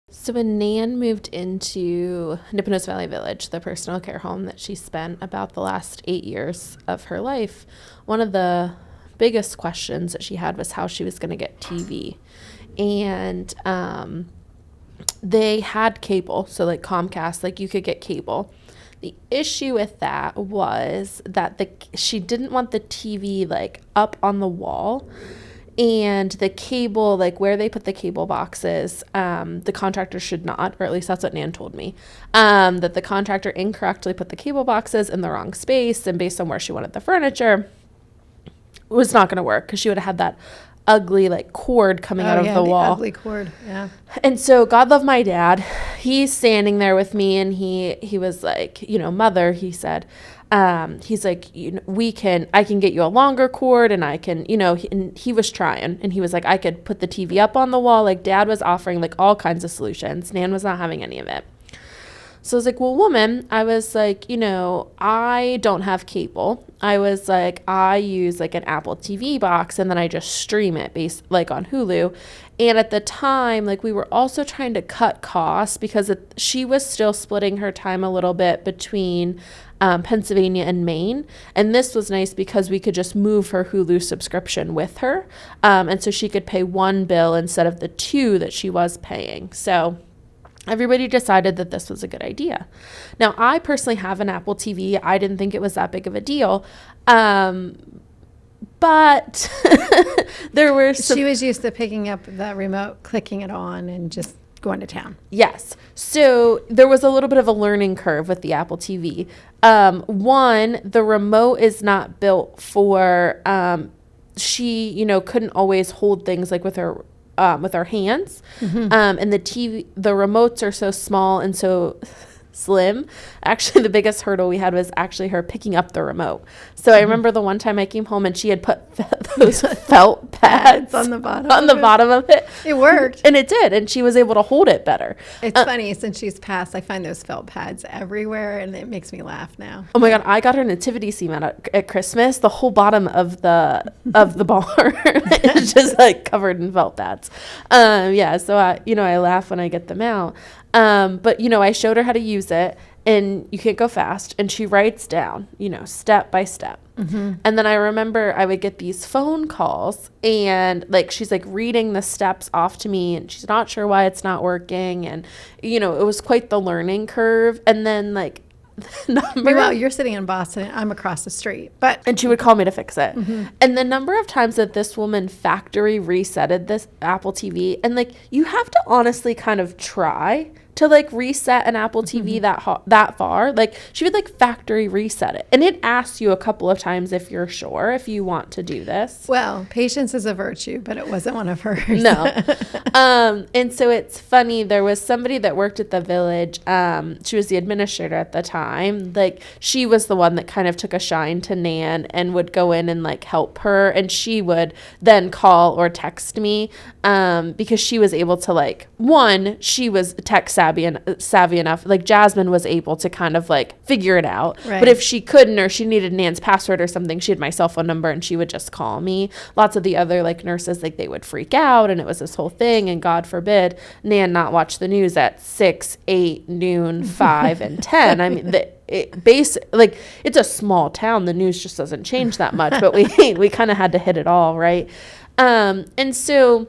So when Nan moved into Nipponos Valley Village, the personal care home that she spent about the last 8 years of her life, one of the biggest questions that she had was how she was going to get TV. And they had cable, so like Comcast, like you could get cable. The issue with that was that she didn't want the TV like up on the wall. And the cable, like where they put the cable boxes, the contractor should not, or at least that's what Nan told me, that the contractor incorrectly put the cable boxes in the wrong space, and based on where she wanted the furniture, it was not going to work because she would have had that ugly like cord coming out of the wall. Ugly cord, yeah. And so God love my dad. He's standing there with me, and he was like, mother, he said, he's like, I can get you a longer cord, and I can, and he was trying, and he was like, I could put the TV up on the wall. Like dad was offering like all kinds of solutions. Nan was not having any of it. So I was like, well, woman, I was like, I don't have cable. I was like, I use like an Apple TV box, and then I just stream it based like on Hulu. And at the time, like we were also trying to cut costs because she was still splitting her time a little bit between Pennsylvania and Maine. And this was nice because we could just move her Hulu subscription with her. And so she could pay one bill instead of the two that she was paying. So everybody decided that this was a good idea. Now, I personally have an Apple TV. I didn't think it was that big of a deal. But there were She was used to picking up the remote, clicking it on, and just going to town. Yes. So there was a little bit of a learning curve with the Apple TV. One, the remote is not built for, she, couldn't always hold things like with her hands. Mm-hmm. And the remotes are so small and so slim. Actually, the biggest hurdle we had was actually her picking up the remote. So I remember the one time I came home and she had put those felt pads on the bottom of it. It worked. And it did. And she was able to hold it better. It's funny, since she's passed, I find those felt pads everywhere, and it makes me laugh now. Oh my God, I got her nativity scene at Christmas. The whole bottom of the bar is just like covered in felt pads. So I laugh when I get them out. But I showed her how to use it, and you can't go fast. And she writes down, step by step. Mm-hmm. And then I remember I would get these phone calls, and like, she's like reading the steps off to me, and she's not sure why it's not working. And, it was quite the learning curve. And then like, Meanwhile, you're sitting in Boston, I'm across the street. And she would call me to fix it. Mm-hmm. And the number of times that this woman factory resetted this Apple TV, and like, you have to honestly kind of try to like reset an Apple TV that far. Like, she would like factory reset it, and it asks you a couple of times if you're sure if you want to do this. Well, patience is a virtue, but it wasn't one of hers. No. And so it's funny, there was somebody that worked at the village. She was the administrator at the time. Like, she was the one that kind of took a shine to Nan and would go in and like help her, and she would then call or text me because she was able to like, one, she was tech savvy enough. Like, Jasmine was able to kind of like figure it out. Right. But if she couldn't, or she needed Nan's password or something, she had my cell phone number, and she would just call me. Lots of the other like nurses, like, they would freak out, and it was this whole thing. And God forbid Nan not watch the news at 6, 8, noon, 5, and 10. I mean, it's a small town. The news just doesn't change that much, but we kind of had to hit it all, right? And so,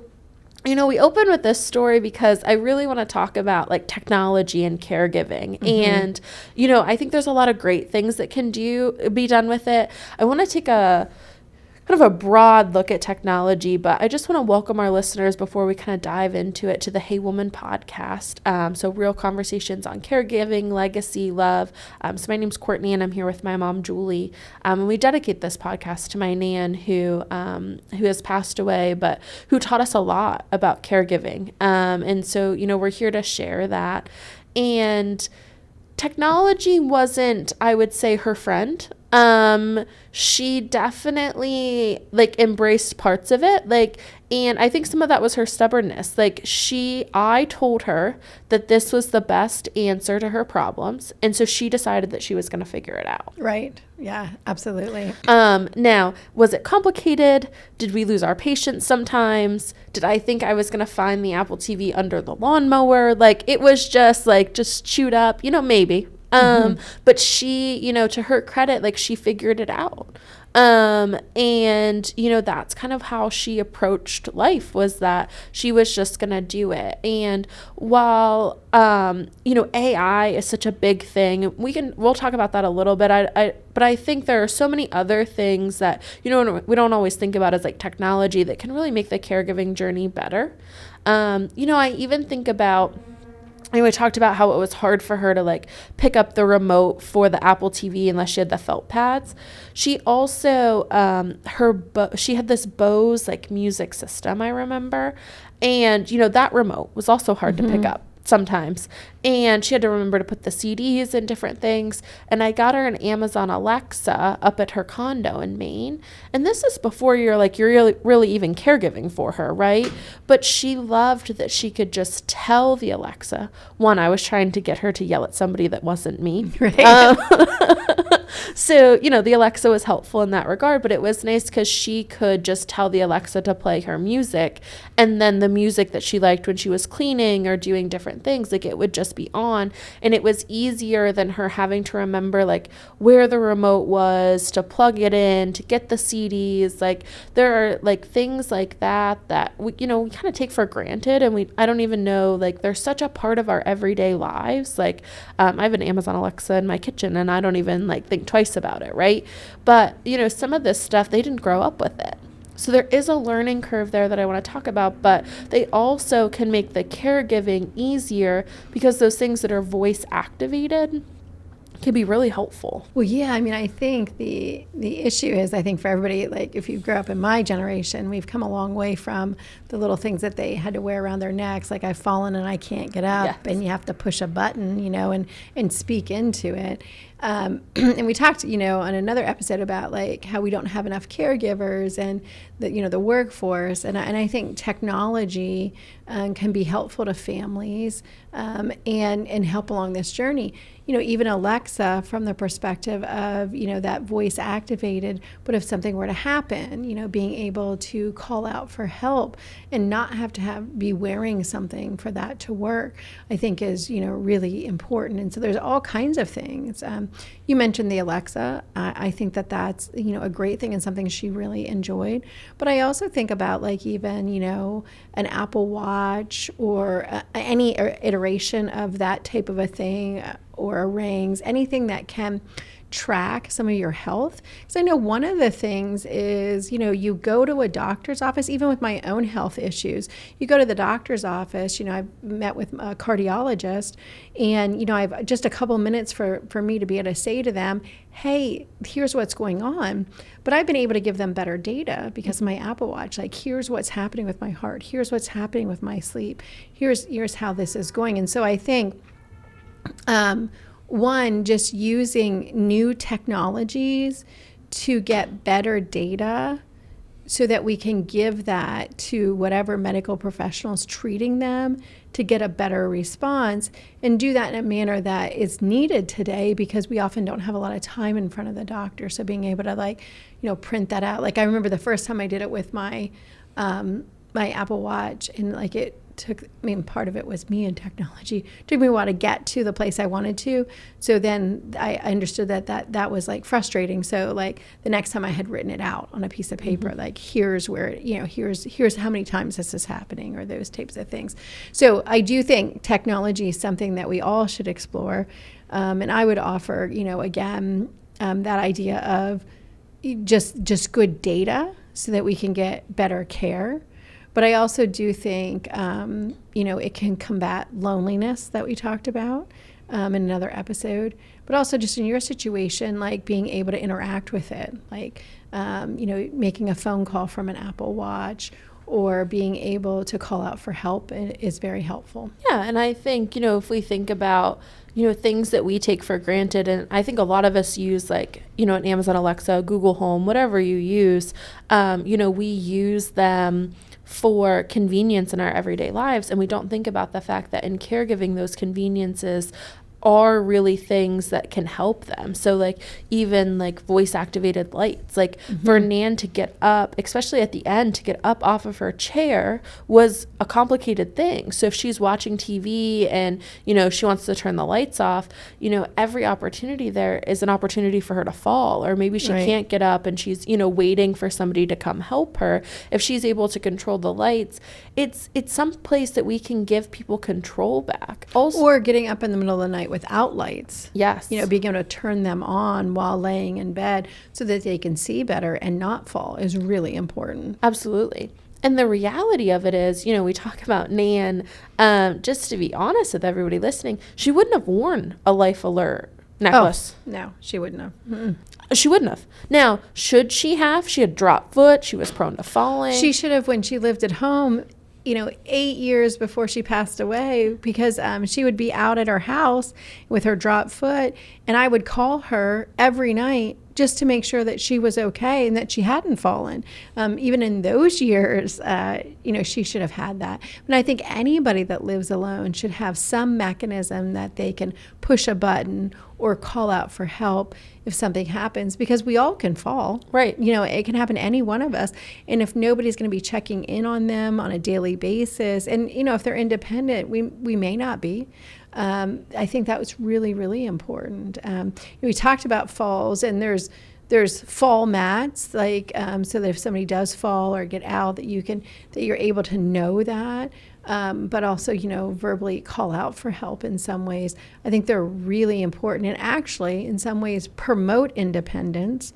we open with this story because I really want to talk about like technology and caregiving. Mm-hmm. And, I think there's a lot of great things that can be done with it. I want to take a kind of a broad look at technology, but I just want to welcome our listeners before we kind of dive into it to the Hey Woman podcast. So real conversations on caregiving, legacy, love. So my name's Cortney, and I'm here with my mom, Julie. And we dedicate this podcast to my Nan who has passed away, but who taught us a lot about caregiving. And so, we're here to share that. And technology wasn't, I would say, her friend. She definitely like embraced parts of it. Like, And I think some of that was her stubbornness. Like I told her that this was the best answer to her problems. And so she decided that she was going to figure it out. Right. Yeah, absolutely. Now, was it complicated? Did we lose our patience sometimes? Did I think I was going to find the Apple TV under the lawnmower? Like, it was just chewed up, maybe. But she, to her credit, like, she figured it out. And that's kind of how she approached life, was that she was just going to do it. And while, AI is such a big thing, we'll talk about that a little bit. But I think there are so many other things that, we don't always think about as like technology that can really make the caregiving journey better. I even think about, we talked about how it was hard for her to like pick up the remote for the Apple TV unless she had the felt pads. She also, she had this Bose like music system, I remember. And, that remote was also hard to pick up sometimes. And she had to remember to put the CDs and different things. And I got her an Amazon Alexa up at her condo in Maine. And this is before you're really even caregiving for her, right? But she loved that she could just tell the Alexa. One, I was trying to get her to yell at somebody that wasn't me. Right. So, the Alexa was helpful in that regard, but it was nice because she could just tell the Alexa to play her music, and then the music that she liked when she was cleaning or doing different things, like, it would just be on, and it was easier than her having to remember, like, where the remote was, to plug it in, to get the CDs. Like, there are, like, things like that we kind of take for granted, and I don't even know, like, they're such a part of our everyday lives. Like, I have an Amazon Alexa in my kitchen, and I don't even, like, think twice about it, right? But, some of this stuff, they didn't grow up with it. So there is a learning curve there that I want to talk about, but they also can make the caregiving easier because those things that are voice activated can be really helpful. Well, yeah, I think the issue is, I think for everybody, like if you grew up in my generation, we've come a long way from the little things that they had to wear around their necks, like I've fallen and I can't get up, yes. And you have to push a button, and speak into it. And we talked, on another episode about like how we don't have enough caregivers and the workforce. And I think technology can be helpful to families and help along this journey. Even Alexa, from the perspective of, that voice activated, but if something were to happen, being able to call out for help and not have to be wearing something for that to work, I think is, really important. And so there's all kinds of things. You mentioned the Alexa. I think that's, a great thing and something she really enjoyed. But I also think about like even, an Apple Watch or any iteration of that type of a thing, or rings, anything that can track some of your health. Because I know one of the things is, you go to a doctor's office, even with my own health issues, you go to the doctor's office, I've met with a cardiologist, and, I've just a couple minutes for me to be able to say to them, hey, here's what's going on. But I've been able to give them better data because of my Apple Watch. Like, here's what's happening with my heart. Here's what's happening with my sleep. Here's how this is going. And so I think, one, just using new technologies to get better data so that we can give that to whatever medical professionals treating them to get a better response, and do that in a manner that is needed today because we often don't have a lot of time in front of the doctor. So being able to print that out. Like I remember the first time I did it with my my Apple Watch, and like it took, part of it was me and technology. It took me a while to get to the place I wanted to. So then I understood that was like frustrating. So like the next time I had written it out on a piece of paper, like here's where, here's how many times this is happening, or those types of things. So I do think technology is something that we all should explore. And I would offer, again, that idea of just good data so that we can get better care. But I also do think, it can combat loneliness that we talked about in another episode. But also just in your situation, like being able to interact with it, like, making a phone call from an Apple Watch or being able to call out for help is very helpful. Yeah, and I think, if we think about, things that we take for granted, and I think a lot of us use like, an Amazon Alexa, Google Home, whatever you use, we use them for convenience in our everyday lives, and we don't think about the fact that in caregiving, those conveniences are really things that can help them. So like even like voice activated lights, like for Nan to get up, especially at the end, to get up off of her chair was a complicated thing. So if she's watching TV and, you know, she wants to turn the lights off, you know, every opportunity there is an opportunity for her to fall, or maybe she can't get up and she's, you know, waiting for somebody to come help her. If she's able to control the lights, it's some place that we can give people control back. Also, or getting up in the middle of the night without lights. Yes. You know, being able to turn them on while laying in bed so that they can see better and not fall is really important. Absolutely. And the reality of it is, you know, we talk about Nan, just to be honest with everybody listening, she wouldn't have worn a life alert necklace. Oh, no, she wouldn't have. Mm-mm. She wouldn't have. Now, should she have? She had dropped foot. She was prone to falling. She should have when she lived at home, you know, 8 years before she passed away, because she would be out at her house with her dropped foot, and I would call her every night just to make sure that she was okay and that she hadn't fallen. Even in those years, you know, she should have had that. But I think anybody that lives alone should have some mechanism that they can push a button or call out for help if something happens, because we all can fall. Right. You know, it can happen to any one of us. And if nobody's going to be checking in on them on a daily basis, and, you know, if they're independent, we may not be. I think that was really, really important. We talked about falls, and there's fall mats, like so that if somebody does fall or get out, that you're able to know that, but also, you know, verbally call out for help in some ways. I think they're really important, and actually in some ways promote independence.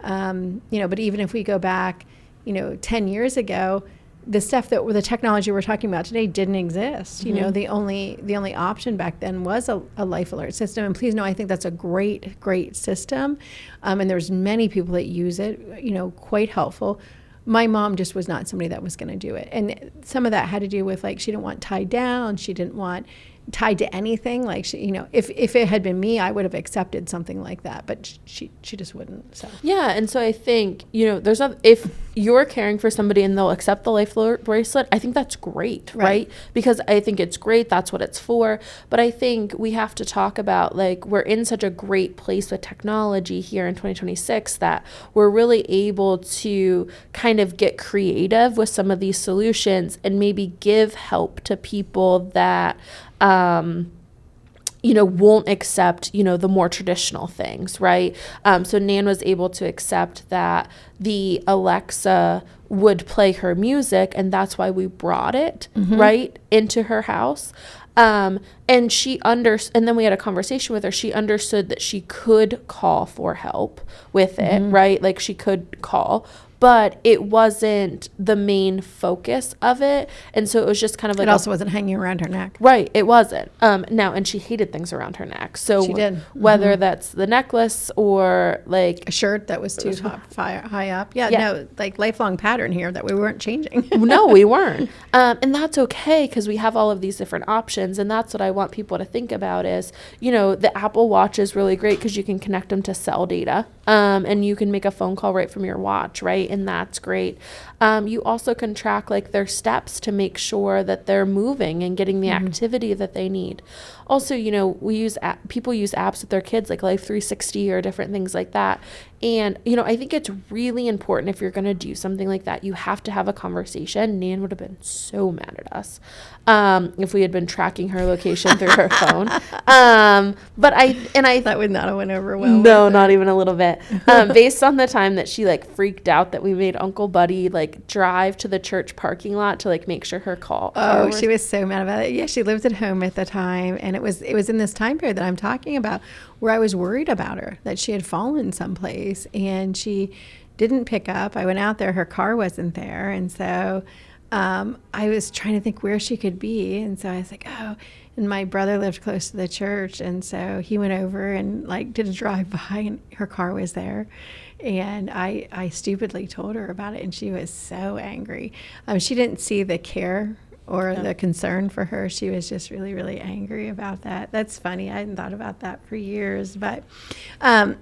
You know, but even if we go back, you know, 10 years ago, the stuff that the technology we're talking about today didn't exist. You know, the only option back then was a life alert system. And please know, I think that's a great system. And there's many people that use it, you know, quite helpful. My mom just was not somebody that was going to do it. And some of that had to do with, like, she didn't want tied down. She didn't want tied to anything. Like, she, you know, if it had been me, I would have accepted something like that, but she just wouldn't. So yeah. And so I think, you know, if you're caring for somebody and they'll accept the life alert bracelet, I think that's great, right? Because I think it's great. That's what it's for. But I think we have to talk about, like, we're in such a great place with technology here in 2026 that we're really able to kind of get creative with some of these solutions and maybe give help to people that you know, won't accept, you know, the more traditional things, right? So Nan was able to accept that the Alexa would play her music, and that's why we brought it, right, into her house. And then we had a conversation with her. She understood that she could call for help with it, right? Like, she could call, but it wasn't the main focus of it. And so it was just kind of like, it also wasn't hanging around her neck. Right. It wasn't. And she hated things around her neck. So she did. Whether that's the necklace or like a shirt that was too high up. Yeah, no, like lifelong pattern here that we weren't changing. No, we weren't. And that's okay, because we have all of these different options. And that's what I want people to think about is, you know, the Apple Watch is really great because you can connect them to cell data. And you can make a phone call right from your watch, right? And that's great. You also can track, like, their steps to make sure that they're moving and getting the activity that they need. Also, you know, people use apps with their kids, like Life 360 or different things like that. And, you know, I think it's really important, if you're going to do something like that, you have to have a conversation. Nan would have been so mad at us if we had been tracking her location through her phone. But I that would not have went over well. No, not even a little bit. Based on the time that she, like, freaked out that we made Uncle Buddy, like, drive to the church parking lot to, like, make sure her call. Oh, she was so mad about it. Yeah, she lived at home at the time, and it was in this time period that I'm talking about where I was worried about her, that she had fallen someplace, and she didn't pick up. I went out there, her car wasn't there, and so I was trying to think where she could be, and so I was like, oh. And my brother lived close to the church, and so he went over and, like, did a drive-by, and her car was there. And I stupidly told her about it, and she was so angry. She didn't see the care or the concern for her. She was just really, really angry about that. That's funny. I hadn't thought about that for years. But,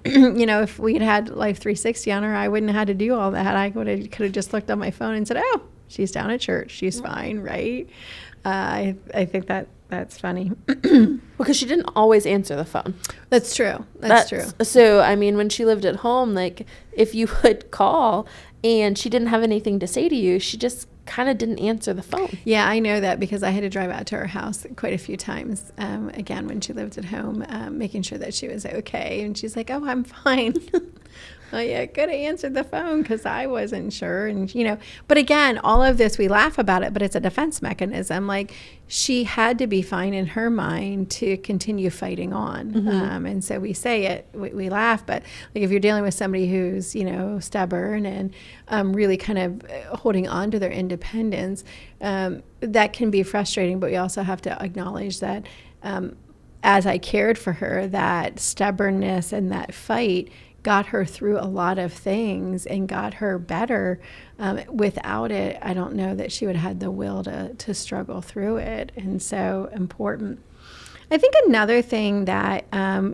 you know, if we had Life 360 on her, I wouldn't have had to do all that. I could have just looked on my phone and said, oh, She's down at church. She's fine, right? I think that's funny. Because she didn't always answer the phone. That's true. That's true. So, I mean, when she lived at home, like, if you would call and she didn't have anything to say to you, she just kind of didn't answer the phone. Yeah, I know that because I had to drive out to her house quite a few times, again, when she lived at home, making sure that she was okay. And she's like, oh, I'm fine. Well, yeah, could have answered the phone because I wasn't sure. And, but again, all of this, we laugh about it, but it's a defense mechanism. Like, she had to be fine in her mind to continue fighting on. Mm-hmm. And so we say it, we laugh, but like if you're dealing with somebody who's, stubborn and really kind of holding on to their independence, that can be frustrating, but we also have to acknowledge that as I cared for her, that stubbornness and that fight got her through a lot of things and got her better. Without it, I don't know that she would have had the will to struggle through it. And so important. I think another thing that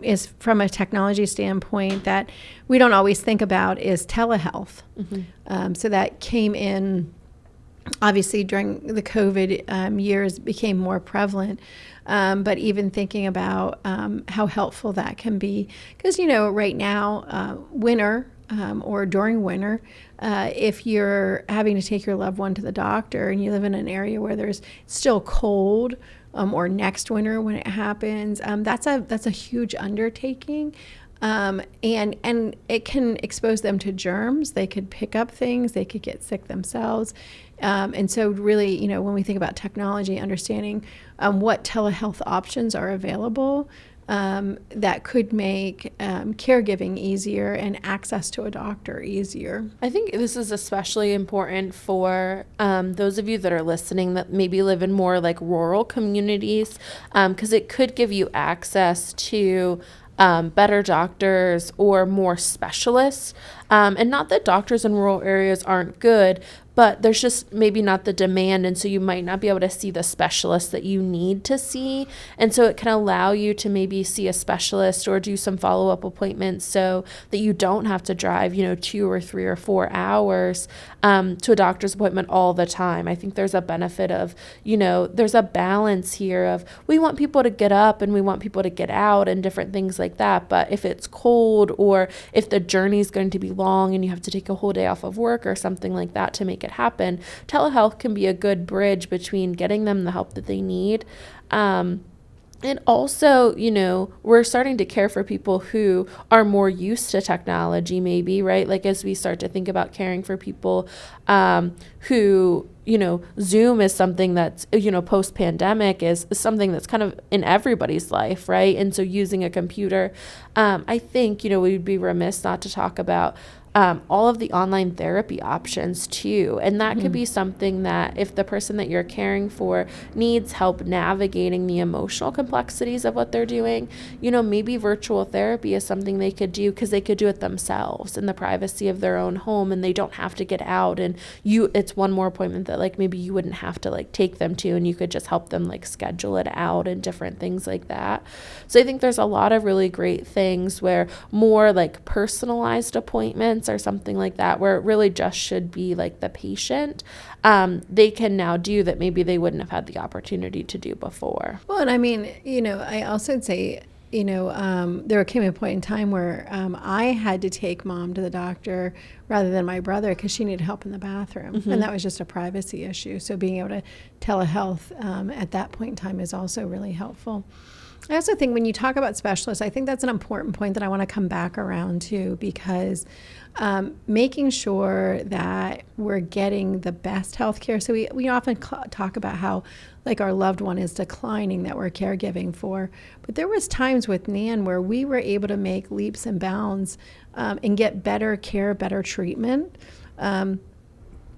is from a technology standpoint that we don't always think about is telehealth. Mm-hmm. So that came in, obviously, during the COVID years, became more prevalent. But even thinking about how helpful that can be. Because, right now, winter or during winter, if you're having to take your loved one to the doctor and you live in an area where there's still cold, or next winter when it happens, that's a huge undertaking. And it can expose them to germs. They could pick up things. They could get sick themselves. And so really, when we think about technology, understanding what telehealth options are available, that could make caregiving easier and access to a doctor easier. I think this is especially important for those of you that are listening that maybe live in more like rural communities, because it could give you access to better doctors or more specialists. And not that doctors in rural areas aren't good, but there's just maybe not the demand. And so you might not be able to see the specialist that you need to see. And so it can allow you to maybe see a specialist or do some follow-up appointments so that you don't have to drive, 2 or 3 or 4 hours to a doctor's appointment all the time. I think there's a benefit of, there's a balance here of we want people to get up and we want people to get out and different things like that. But if it's cold or if the journey is going to be long and you have to take a whole day off of work or something like that to make it happen, telehealth can be a good bridge between getting them the help that they need. And also, we're starting to care for people who are more used to technology, maybe, right? Like as we start to think about caring for people who, Zoom is something that's, post-pandemic is something that's kind of in everybody's life, right? And so using a computer, I think, we'd be remiss not to talk about all of the online therapy options too. And that could be something that if the person that you're caring for needs help navigating the emotional complexities of what they're doing, maybe virtual therapy is something they could do because they could do it themselves in the privacy of their own home and they don't have to get out. And it's one more appointment that like maybe you wouldn't have to like take them to, and you could just help them like schedule it out and different things like that. So I think there's a lot of really great things where more like personalized appointments or something like that, where it really just should be like the patient, they can now do that maybe they wouldn't have had the opportunity to do before. Well, and I mean, I also would say, there came a point in time where I had to take mom to the doctor rather than my brother because she needed help in the bathroom. Mm-hmm. And that was just a privacy issue. So being able to telehealth at that point in time is also really helpful. I also think when you talk about specialists, I think that's an important point that I want to come back around to, because making sure that we're getting the best health care. So we often talk about how like our loved one is declining that we're caregiving for. But there was times with Nan where we were able to make leaps and bounds and get better care, better treatment.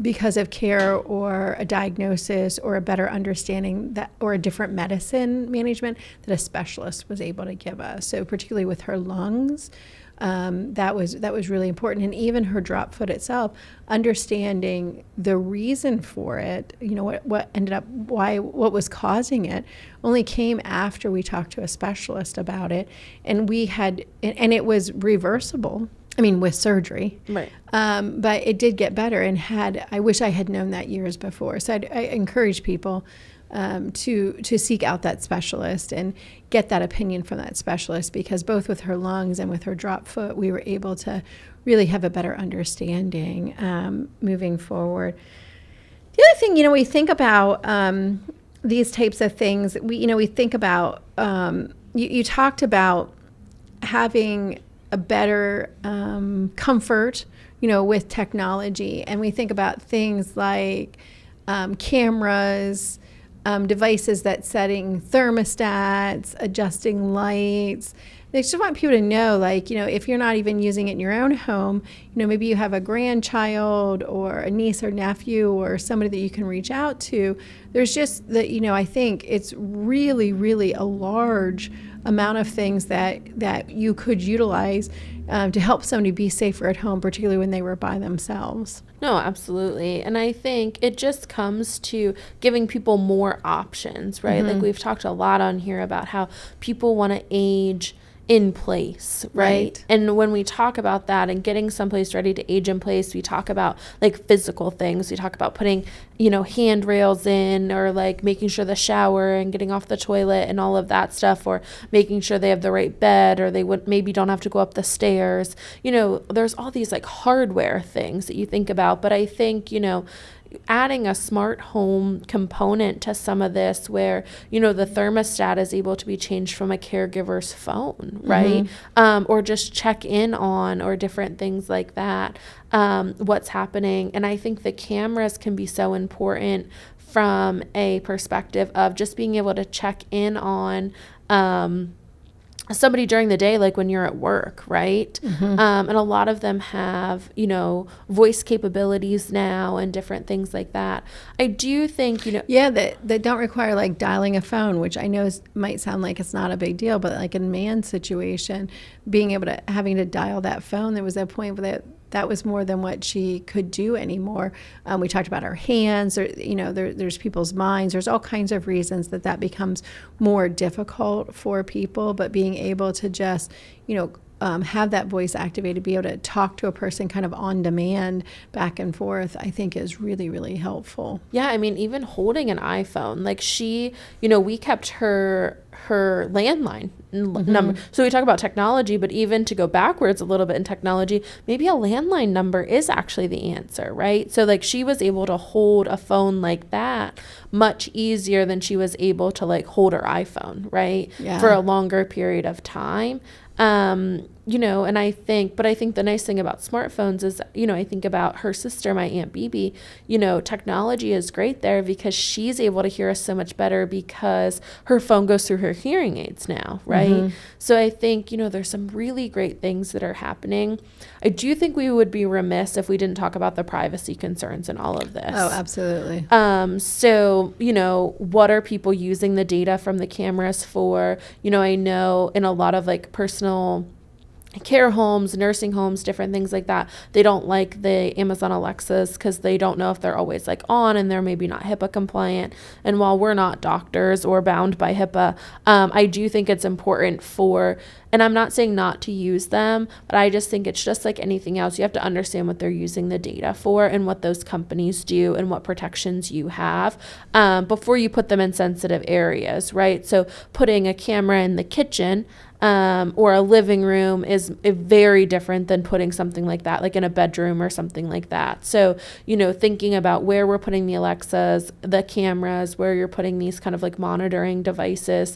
Because of care or a diagnosis or a better understanding that, or a different medicine management that a specialist was able to give us. So particularly with her lungs, that was really important. And even her drop foot itself, understanding the reason for it, what ended up, what was causing it, only came after we talked to a specialist about it. And and it was reversible. I mean, with surgery. Right. But it did get better, and I wish I had known that years before. So I encourage people to seek out that specialist and get that opinion from that specialist, because both with her lungs and with her drop foot, we were able to really have a better understanding moving forward. The other thing, we think about these types of things. We think about, you talked about having a better comfort, with technology. And we think about things like cameras, devices that setting thermostats, adjusting lights. They just want people to know, if you're not even using it in your own home, maybe you have a grandchild or a niece or nephew or somebody that you can reach out to. There's just that, I think it's really, really a large amount of things that you could utilize to help somebody be safer at home, particularly when they were by themselves. No, absolutely. And I think it just comes to giving people more options, right? Like we've talked a lot on here about how people want to age in place, right? And when we talk about that and getting someplace ready to age in place, we talk about physical things. We talk about putting, handrails in, or making sure the shower and getting off the toilet and all of that stuff, or making sure they have the right bed, or they maybe don't have to go up the stairs. There's all these hardware things that you think about, but I think, adding a smart home component to some of this, where the thermostat is able to be changed from a caregiver's phone, right? Or just check in on, or different things like that, what's happening. And I think the cameras can be so important from a perspective of just being able to check in on somebody during the day, when you're at work, right? And a lot of them have, voice capabilities now and different things like that. I do think, that don't require dialing a phone, which I know might sound like it's not a big deal, but in Man's situation, being able to having to dial that phone, there was a point where that was more than what she could do anymore. We talked about her hands, or, there's people's minds. There's all kinds of reasons that becomes more difficult for people, but being able to just, have that voice activated, be able to talk to a person kind of on demand back and forth, I think is really, really helpful. Yeah, I mean, even holding an iPhone, she, we kept her landline number. So we talk about technology, but even to go backwards a little bit in technology, maybe a landline number is actually the answer, right? So she was able to hold a phone like that much easier than she was able to hold her iPhone, right? Yeah. For a longer period of time. And I think the nice thing about smartphones is, I think about her sister, my Aunt Bibi, technology is great there because she's able to hear us so much better because her phone goes through her hearing aids now, right? So I think, there's some really great things that are happening. I do think we would be remiss if we didn't talk about the privacy concerns in all of this. Oh, absolutely. So, what are people using the data from the cameras for? I know in a lot of personal care homes, nursing homes, different things like that, they don't like the Amazon Alexas because they don't know if they're always on, and they're maybe not HIPAA compliant. And while we're not doctors or bound by HIPAA, I do think it's important and I'm not saying not to use them, but I just think it's just like anything else. You have to understand what they're using the data for and what those companies do and what protections you have before you put them in sensitive areas, right? So putting a camera in the kitchen or a living room is very different than putting something like that, in a bedroom or something like that. So, thinking about where we're putting the Alexas, the cameras, where you're putting these kind of monitoring devices,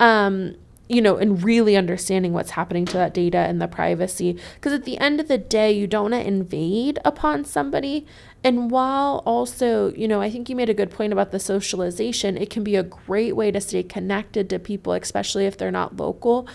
and really understanding what's happening to that data and the privacy. Because at the end of the day, you don't want to invade upon somebody. And while also, I think you made a good point about the socialization, it can be a great way to stay connected to people, especially if they're not local.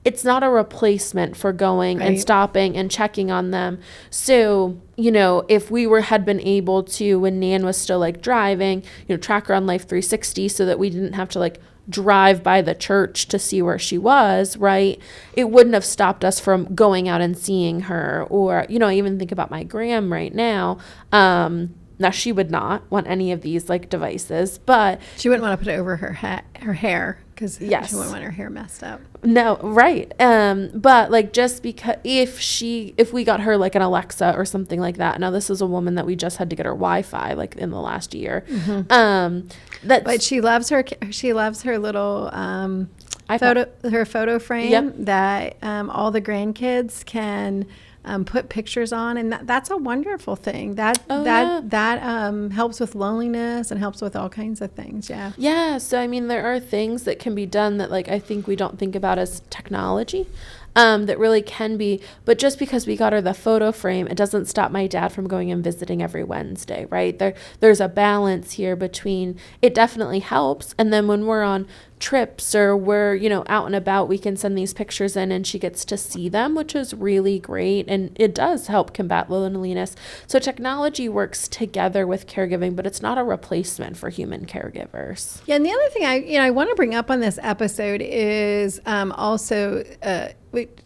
It's not a replacement for going and stopping and checking on them. So, if we had been able to, when Nan was still driving, track her on Life 360 so that we didn't have to drive by the church to see where she was, right? It wouldn't have stopped us from going out and seeing her. Or, I even think about my Graham right now. Now, she would not want any of these like devices, but she wouldn't want to put it over her hair because yes. she wouldn't want her hair messed up. No, right. But like just because if we got her like an Alexa or something like that. Now, this is a woman that we just had to get her Wi-Fi like in the last year. But she loves her little photo frame that all the grandkids can put pictures on, and that's a wonderful thing. That helps with loneliness and helps with all kinds of things. Yeah. So I mean, there are things that can be done that like I think we don't think about as technology. That really can be, but just because we got her the photo frame, it doesn't stop my dad from going and visiting every Wednesday, right? There's a balance here between it definitely helps, and then when we're on trips or we're, out and about, we can send these pictures in and she gets to see them, which is really great, and it does help combat loneliness. So technology works together with caregiving, but it's not a replacement for human caregivers. Yeah, and the other thing I want to bring up on this episode is also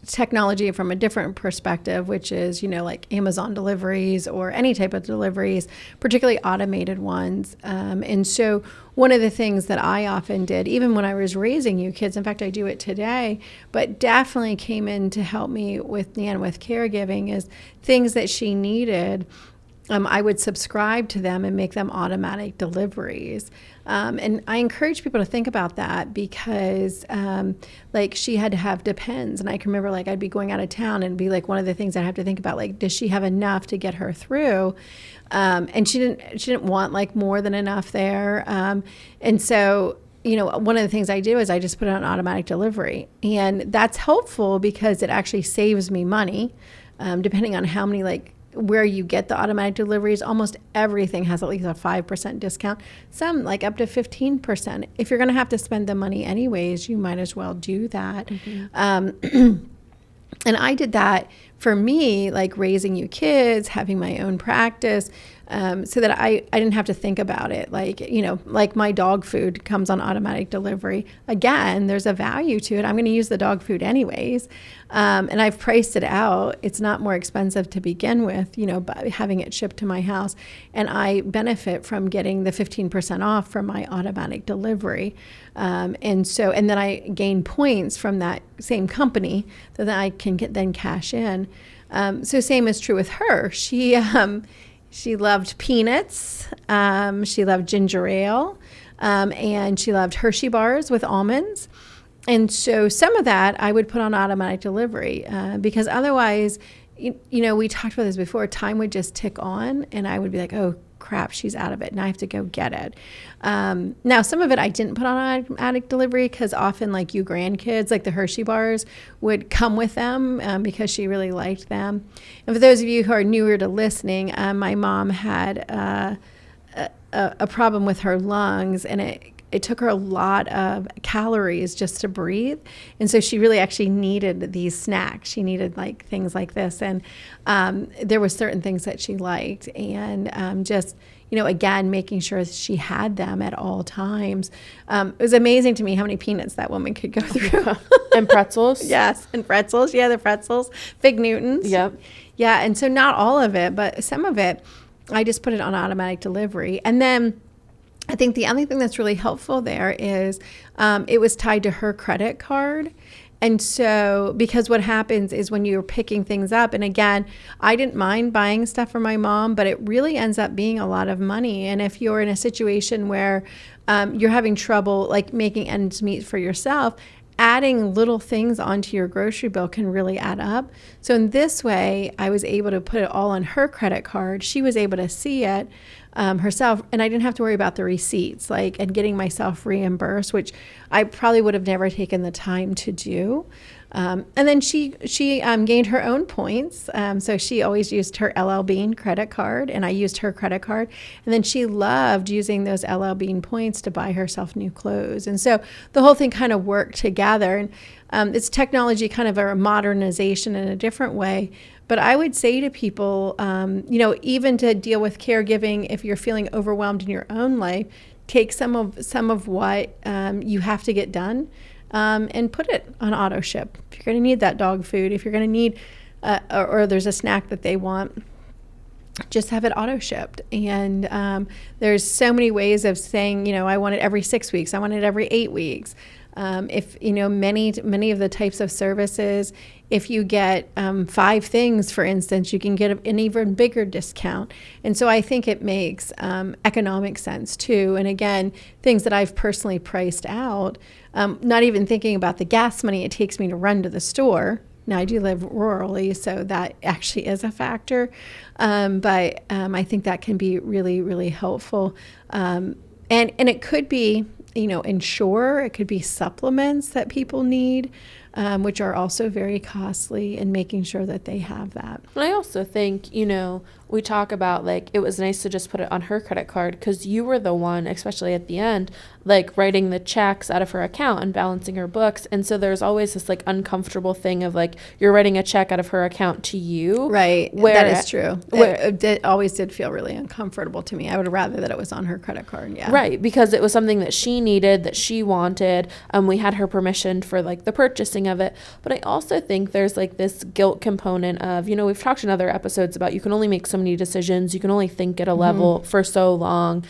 technology from a different perspective, which is, like Amazon deliveries or any type of deliveries, particularly automated ones. And so one of the things that I often did, even when I was raising you kids, in fact, I do it today, but definitely came in to help me with Nan with caregiving, is things that she needed. I would subscribe to them and make them automatic deliveries. And I encourage people to think about that because like she had to have Depends. And I can remember like I'd be going out of town and be like one of the things I'd have to think about, like, does she have enough to get her through? And she didn't want like more than enough there. And so one of the things I do is I just put it on automatic delivery. And that's helpful because it actually saves me money, depending on how many, where you get the automatic deliveries. Almost everything has at least a 5% discount, some like up to 15%. If you're going to have to spend the money anyways, you might as well do that. Mm-hmm. And I did that for me, like raising you kids, having my own practice, so that I didn't have to think about it. Like my dog food comes on automatic delivery. Again, there's a value to it. I'm going to use the dog food anyways. And I've priced it out. It's not more expensive to begin with, by having it shipped to my house. And I benefit from getting the 15% off from my automatic delivery. And then I gain points from that same company that I can then cash in. So same is true with her. She loved peanuts. She loved ginger ale. And she loved Hershey bars with almonds. And so some of that I would put on automatic delivery because otherwise, we talked about this before, time would just tick on and I would be like, oh, crap, she's out of it. Now I have to go get it. Now, some of it I didn't put on automatic delivery because often like you grandkids, like the Hershey bars would come with them because she really liked them. And for those of you who are newer to listening, my mom had a problem with her lungs, and it took her a lot of calories just to breathe. And so she really actually needed these snacks. She needed like things like this. And there were certain things that she liked. And just, again, making sure she had them at all times. It was amazing to me how many peanuts that woman could go through. And pretzels. Yes, and pretzels. Yeah, the pretzels. Fig Newtons. Yep. Yeah, and so not all of it, but some of it, I just put it on automatic delivery. And then I think the other thing that's really helpful there is it was tied to her credit card. And so, because what happens is when you're picking things up, and again, I didn't mind buying stuff for my mom, but it really ends up being a lot of money. And if you're in a situation where you're having trouble like making ends meet for yourself, adding little things onto your grocery bill can really add up. So in this way, I was able to put it all on her credit card. She was able to see it herself, and I didn't have to worry about the receipts, and getting myself reimbursed, which I probably would have never taken the time to do. And then she gained her own points. So she always used her LL Bean credit card, and I used her credit card. And then she loved using those LL Bean points to buy herself new clothes. And so the whole thing kind of worked together. And it's technology, kind of a modernization in a different way. But I would say to people, even to deal with caregiving, if you're feeling overwhelmed in your own life, take some of what you have to get done. And put it on auto ship. If you're going to need that dog food, if you're going to need, or there's a snack that they want, just have it auto shipped. And there's so many ways of saying, you know, I want it every 6 weeks. I want it every 8 weeks. If, you know, many of the types of services, if you get 5 things, for instance, you can get an even bigger discount. And so I think it makes economic sense too. And again, things that I've personally priced out, not even thinking about the gas money it takes me to run to the store. Now, I do live rurally, so that actually is a factor. But I think that can be really, really helpful. And it could be, you know, Ensure, it could be supplements that people need, which are also very costly, and making sure that they have that. And I also think, you know, we talk about, like, it was nice to just put it on her credit card because you were the one, especially at the end, like writing the checks out of her account and balancing her books. And so there's always this like uncomfortable thing of like, you're writing a check out of her account to you. Right. That is true. It always did feel really uncomfortable to me. I would rather that it was on her credit card. Yeah. Right. Because it was something that she needed, that she wanted. We had her permission for like the purchasing of it. But I also think there's like this guilt component of, you know, we've talked in other episodes about you can only make so many decisions. You can only think at a level for so long.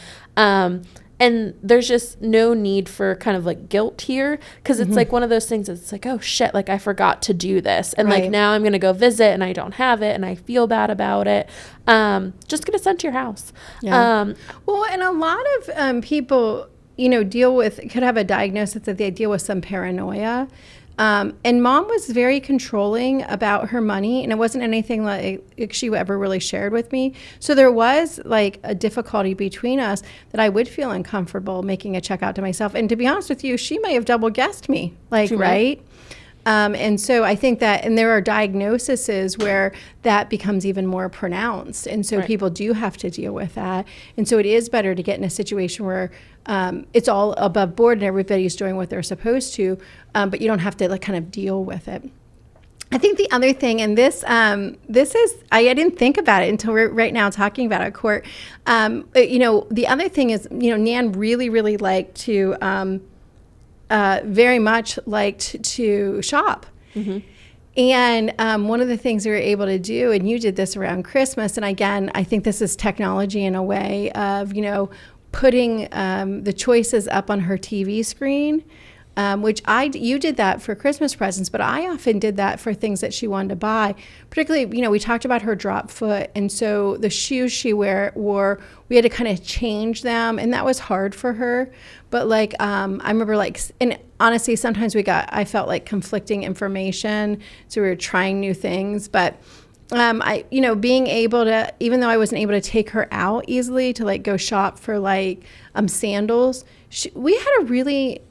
And there's just no need for kind of like guilt here, because it's like one of those things that's like, oh shit, like I forgot to do this. And like now I'm going to go visit and I don't have it and I feel bad about it. Just get it sent to your house. Yeah. Well, and a lot of people, you know, could have a diagnosis that they deal with some paranoia. And Mom was very controlling about her money, and it wasn't anything like she ever really shared with me. So there was like a difficulty between us that I would feel uncomfortable making a check out to myself. And to be honest with you, she may have double guessed me, like, right? And so I think that, and there are diagnoses where that becomes even more pronounced. And so people do have to deal with that. And so it is better to get in a situation where it's all above board and everybody's doing what they're supposed to, but you don't have to like kind of deal with it. I think the other thing, and this is, I didn't think about it until we're right now talking about it, Court. You know, the other thing is, you know, Nan really, really liked to, very much liked to shop. And one of the things we were able to do, and you did this around Christmas, and again, I think this is technology in a way of, you know, putting the choices up on her TV screen, which you did that for Christmas presents, but I often did that for things that she wanted to buy. Particularly, you know, we talked about her drop foot, and so the shoes she wore, we had to kind of change them, and that was hard for her. But like, I remember like, and honestly, sometimes I felt like conflicting information, so we were trying new things, but you know, being able to, even though I wasn't able to take her out easily to like go shop for like sandals, we had a really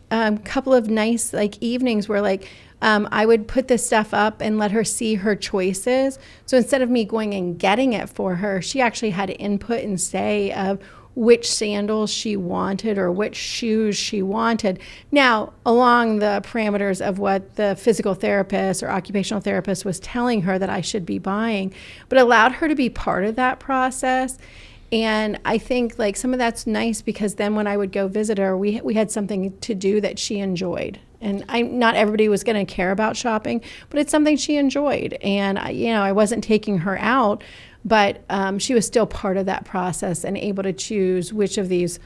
couple of nice like evenings where like I would put this stuff up and let her see her choices. So instead of me going and getting it for her, she actually had input and say of which sandals she wanted or which shoes she wanted. Now, along the parameters of what the physical therapist or occupational therapist was telling her that I should be buying, but allowed her to be part of that process. And I think like some of that's nice because then when I would go visit her, we had something to do that she enjoyed. And not everybody was going to care about shopping, but it's something she enjoyed. And I wasn't taking her out, but she was still part of that process and able to choose which of these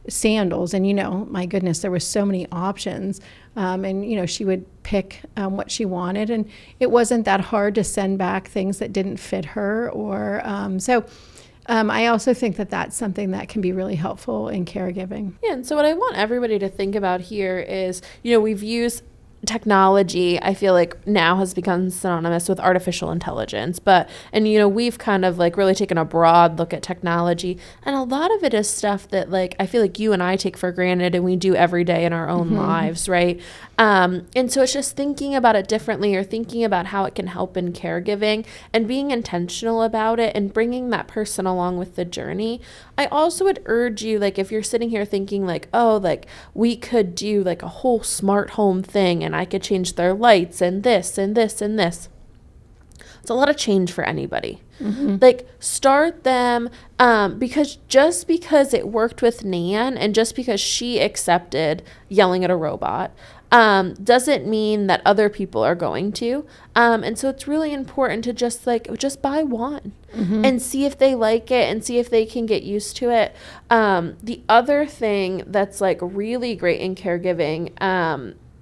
sandals. And, my goodness, there were so many options. And, she would pick what she wanted. And it wasn't that hard to send back things that didn't fit her. I also think that that's something that can be really helpful in caregiving. Yeah, and so what I want everybody to think about here is, we've used technology, I feel like now has become synonymous with artificial intelligence, and we've kind of like really taken a broad look at technology, and a lot of it is stuff that like I feel like you and I take for granted and we do every day in our own lives, right? And so it's just thinking about it differently, or thinking about how it can help in caregiving and being intentional about it and bringing that person along with the journey. I also would urge you, like, if you're sitting here thinking like, oh, like we could do like a whole smart home thing and I could change their lights and this and this and this. It's a lot of change for anybody. Like, start them, because just because it worked with Nan and just because she accepted yelling at a robot, doesn't mean that other people are going to. And so it's really important to just buy one and see if they like it and see if they can get used to it. The other thing that's like really great in caregiving,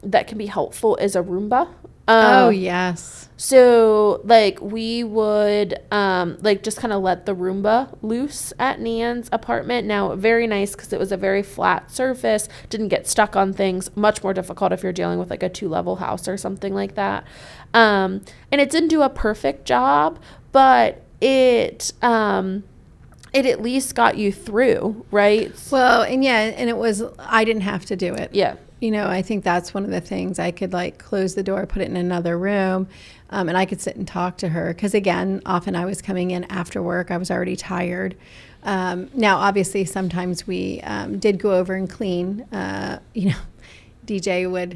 that can be helpful is a Roomba. Oh, yes. So, like, we would, just kind of let the Roomba loose at Nan's apartment. Now, very nice because it was a very flat surface, didn't get stuck on things. Much more difficult if you're dealing with, like, a 2-level house or something like that. And it didn't do a perfect job, but it at least got you through, right? Well, and it was, I didn't have to do it. Yeah. You know, I think that's one of the things. I could like close the door, put it in another room, and I could sit and talk to her. Because again, often I was coming in after work. I was already tired. Now, obviously, sometimes we did go over and clean. DJ will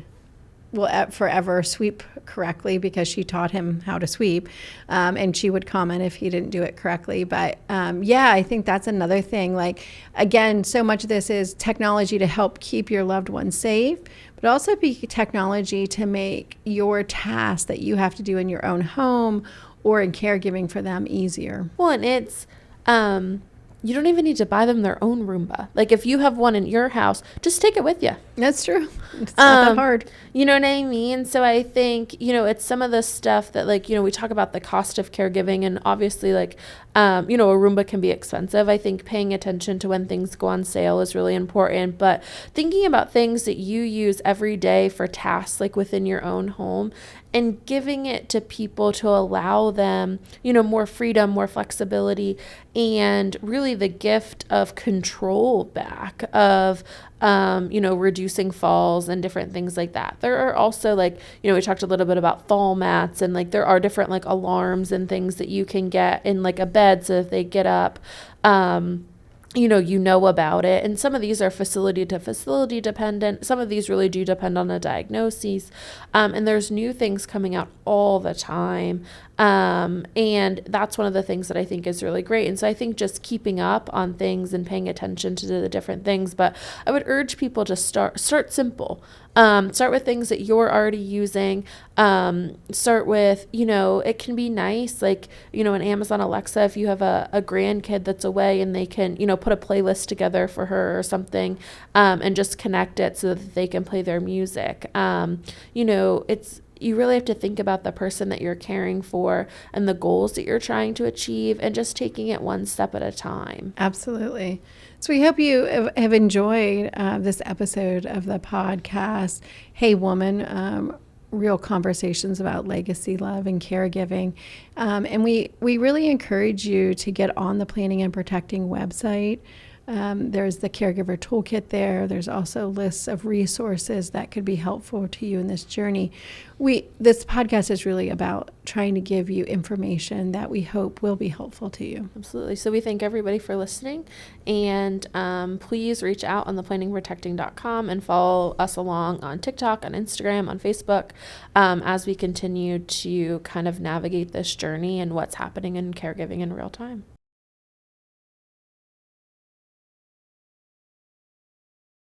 forever sweep correctly because she taught him how to sweep. And she would comment if he didn't do it correctly. But I think that's another thing. Like, again, so much of this is technology to help keep your loved ones safe, but also be technology to make your tasks that you have to do in your own home or in caregiving for them easier. Well, and it's, you don't even need to buy them their own Roomba. Like, if you have one in your house, just take it with you. That's true. It's not that hard. You know what I mean? So I think, it's some of the stuff that, like, we talk about the cost of caregiving, and obviously, like, a Roomba can be expensive. I think paying attention to when things go on sale is really important, but thinking about things that you use every day for tasks, like within your own home, and giving it to people to allow them, more freedom, more flexibility, and really the gift of control back, of, reducing falls and different things like that. There are also, like, we talked a little bit about fall mats, and like there are different like alarms and things that you can get in like a bed so if they get up, about it. And some of these are facility to facility dependent. Some of these really do depend on a diagnosis. And there's new things coming out all the time. And that's one of the things that I think is really great. And so I think just keeping up on things and paying attention to the different things. But I would urge people to start simple. Start with things that you're already using. Start with, it can be nice, like, an Amazon Alexa, if you have a grandkid that's away and they can, put a playlist together for her or something, and just connect it so that they can play their music. You really have to think about the person that you're caring for and the goals that you're trying to achieve, and just taking it one step at a time. Absolutely. So we hope you have enjoyed this episode of the podcast, Hey Woman, real conversations about legacy, love, and caregiving. And we really encourage you to get on the Planning and Protecting website. There's the caregiver toolkit there. There's also lists of resources that could be helpful to you in this journey. This podcast is really about trying to give you information that we hope will be helpful to you. Absolutely. So we thank everybody for listening, and please reach out on theplanningprotecting.com and follow us along on TikTok, on Instagram, on Facebook, as we continue to kind of navigate this journey and what's happening in caregiving in real time.